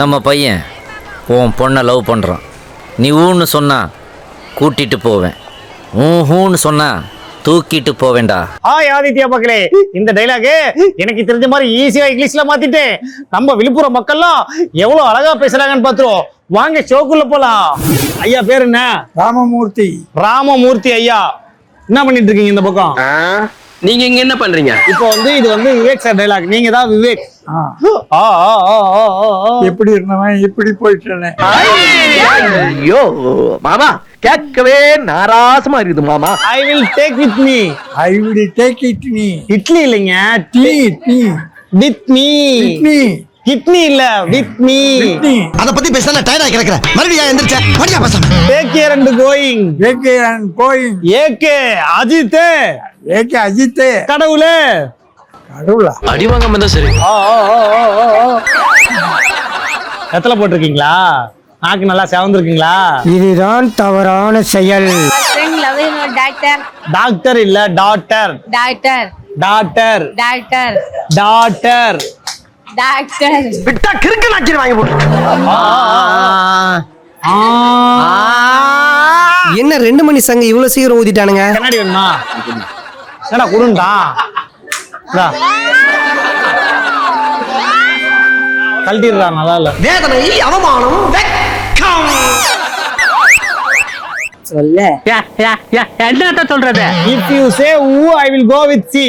நம்ம பையன் உன் பொண்ணை லவ் பண்ணுறான். நீ ஊன்னு சொன்னா கூட்டிட்டு போவேன், ஊன்னு சொன்னா தூக்கிட்டு போவேண்டா. ஹாய் ஆதித்யா மக்களே, இந்த டைலாக் எனக்கு தெரிஞ்ச மாதிரி ஈஸியா இங்கிலீஷ்ல மாத்திட்டேன். நம்ம விழுப்புரம் மக்கள்லாம் எவ்வளவு அழகா பேசுறாங்கன்னு பாத்துருவோம். வாங்க ஷோக்குள்ள போலாம். ஐயா பேர் என்ன? ராமமூர்த்தி. ராமமூர்த்தி ஐயா, என்ன பண்ணிட்டு இருக்கீங்க இந்த பக்கம்? நீங்க இங்க என்ன பண்றீங்க? இப்போ இது விவேக் சார் டைலாக். நீங்க தான் விவேக். எப்படி இருந்தவன் இப்படி போயிட்டு. ஐயோ மாமா, கேட்கவே நாராசமா இருக்குது மாமா. I will take with me. I will take it me. Idli இல்லைங்க, tea tea with me. Me kidney இல்ல, வித் மீ. அத பத்தி பேசல, டயர்டா கிடக்குற. மறுபடியும் எந்திரச்ச மறுபடியும் பேசணும். Take care and going. AK and going. AK Ajith. AK Ajith. கடவுளே. கடவுளா? அடி வாங்காம தான் சரி. எத்தனை போட்டிருக்கீங்களா? நாக்கு நல்லா செவந்திருக்கீங்களா? இதுதான் தவறான செயல். டாக்டர் இல்ல, doctor. Doctor doctor doctor doctor. Doctor விட்டா கிறுக்கு நாச்சி வாங்கி போட்டு. என்ன 2 மணி சங்க இவ்வளவு சீக்கிரம் ஊதிட்டானுங்க? கண்ணாடி வேணுமா? என்னடா குடுண்டா? கழட்டிடுறா, நல்லா இல்ல. வேதனை, அவமானம், வெட்கம். சொல்லு. என்னத்த சொல்றது? If you say who, I will go with C.